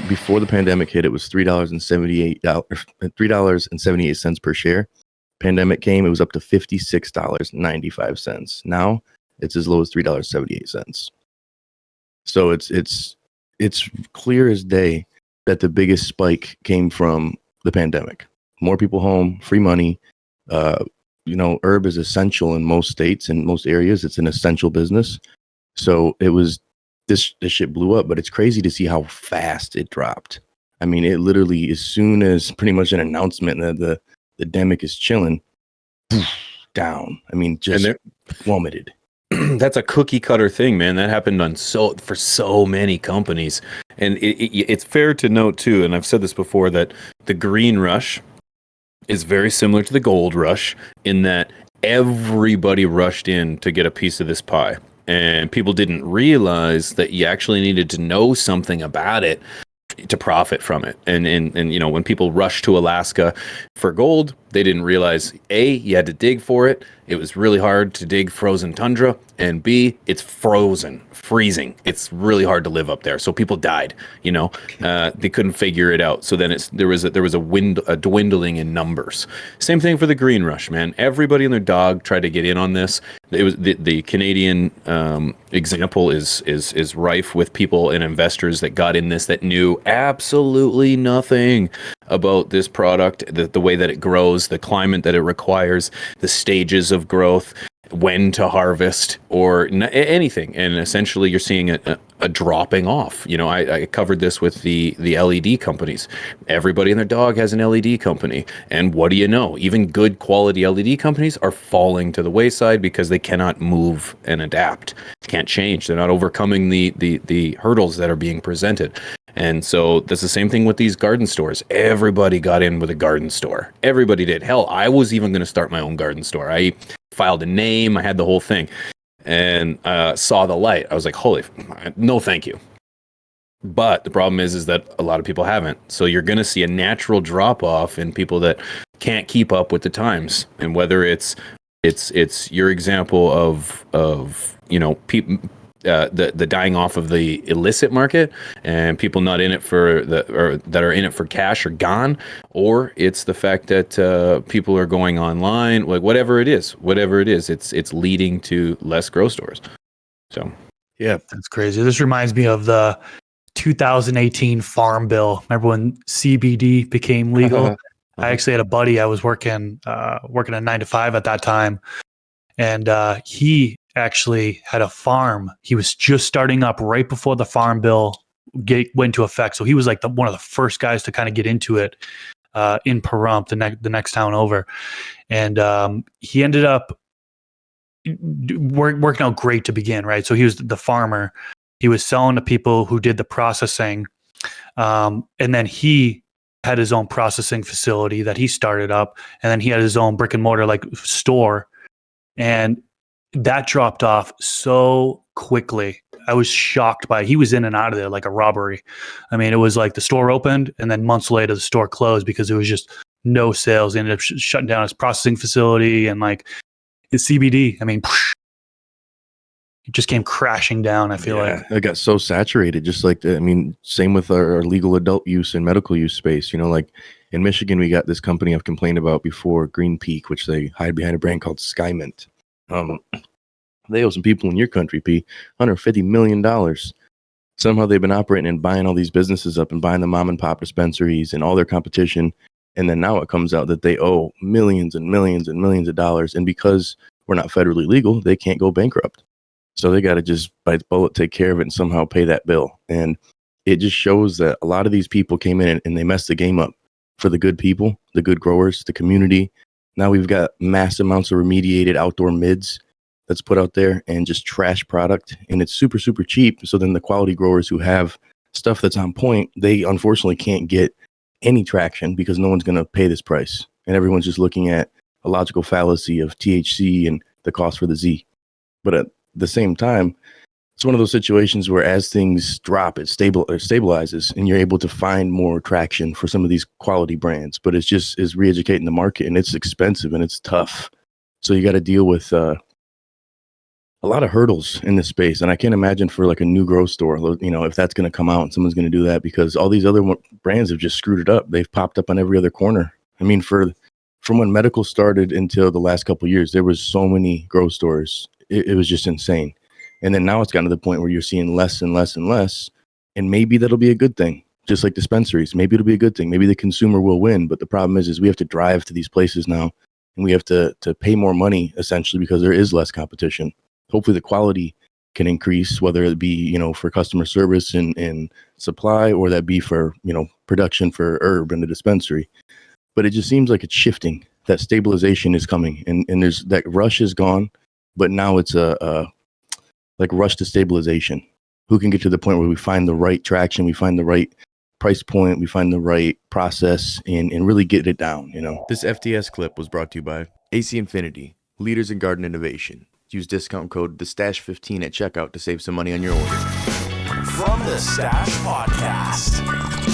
before the pandemic hit, it was $3.78 per share. Pandemic came, it was up to $56.95. Now it's as low as $3.78. So it's clear as day that the biggest spike came from the pandemic. More people home, free money. Herb is essential in most states and most areas. It's an essential business. So it was this shit blew up, but it's crazy to see how fast it dropped. I mean, it literally, as soon as pretty much an announcement that the demic is chilling, down. I mean, just plummeted. That's a cookie cutter thing, man. That happened for so many companies. And it's fair to note too, and I've said this before, that the green rush is very similar to the gold rush in that everybody rushed in to get a piece of this pie. And people didn't realize that you actually needed to know something about it to profit from it. And when people rushed to Alaska for gold, they didn't realize, A, you had to dig for it. It was really hard to dig frozen tundra. And B, it's freezing. It's really hard to live up there. So people died, they couldn't figure it out. So then there was a dwindling in numbers. Same thing for the green rush, man. Everybody and their dog tried to get in on this. It was the Canadian example is rife with people and investors that got in this that knew absolutely nothing about this product, the way that it grows, the climate that it requires, the stages of growth, when to harvest, or anything. And essentially you're seeing a dropping off. I covered this with the LED companies. Everybody and their dog has an LED company. And what do you know? Even good quality LED companies are falling to the wayside because they cannot move and adapt. Can't change. They're not overcoming the hurdles that are being presented. And so that's the same thing with these garden stores. Everybody got in with a garden store. Everybody did. Hell, I was even going to start my own garden store. I filed a name. I had the whole thing, and saw the light. I was like, no, thank you. But the problem is that a lot of people haven't. So you're going to see a natural drop off in people that can't keep up with the times. And whether it's your example of people. The dying off of the illicit market and people not in it that are in it for cash are gone, or it's the fact that people are going online, like whatever it is, it's leading to less grocery stores. So yeah, that's crazy. This reminds me of the 2018 Farm Bill. Remember when CBD became legal? I actually had a buddy. I was working a 9-to-5 at that time, and he actually had a farm. He was just starting up right before the Farm Bill went into effect. So he was like one of the first guys to kind of get into it in Pahrump, the next town over. And he ended up working out great to begin, right? So he was the farmer. He was selling to people who did the processing. And then he had his own processing facility that he started up. And then he had his own brick and mortar store. And that dropped off so quickly. I was shocked by it. He was in and out of there like a robbery. I mean, it was like the store opened and then months later the store closed because it was just no sales. He ended up shutting down his processing facility and like his CBD. I mean, it just came crashing down, I feel like. It got so saturated, just like, same with our legal adult use and medical use space. Like in Michigan, we got this company I've complained about before, Green Peak, which they hide behind a brand called Skymint. They owe some people in your country, P, $150 million. Somehow they've been operating and buying all these businesses up and buying the mom and pop dispensaries and all their competition. And then now it comes out that they owe millions and millions and millions of dollars. And because we're not federally legal, they can't go bankrupt. So they got to just bite the bullet, take care of it, and somehow pay that bill. And it just shows that a lot of these people came in and they messed the game up for the good people, the good growers, the community. Now we've got mass amounts of remediated outdoor mids that's put out there and just trash product. And it's super, super cheap. So then the quality growers who have stuff that's on point, they unfortunately can't get any traction because no one's going to pay this price. And everyone's just looking at a logical fallacy of THC and the cost for the Z. But at the same time, it's one of those situations where as things drop, it stabilizes and you're able to find more traction for some of these quality brands. But it's just is re-educating the market, and it's expensive and it's tough. So you got to deal with a lot of hurdles in this space, and I can't imagine for like a new grow store, if that's going to come out and someone's going to do that, because all these other brands have just screwed it up. They've popped up on every other corner. I mean, from when medical started until the last couple of years, there was so many grow stores. It was just insane. And then now it's gotten to the point where you're seeing less and less and less, and maybe that'll be a good thing. Just like dispensaries, maybe it'll be a good thing. Maybe the consumer will win. But the problem is we have to drive to these places now, and we have to pay more money essentially because there is less competition. Hopefully the quality can increase, whether it be, for customer service and supply, or that be for, production for herb in the dispensary. But it just seems like it's shifting. That stabilization is coming, and there's that rush is gone, but now it's a like rush to stabilization. Who can get to the point where we find the right traction, we find the right price point, we find the right process, and really get it down, This FTS clip was brought to you by AC Infinity, leaders in garden innovation. Use discount code TheStash15 at checkout to save some money on your order. From the Stash Podcast.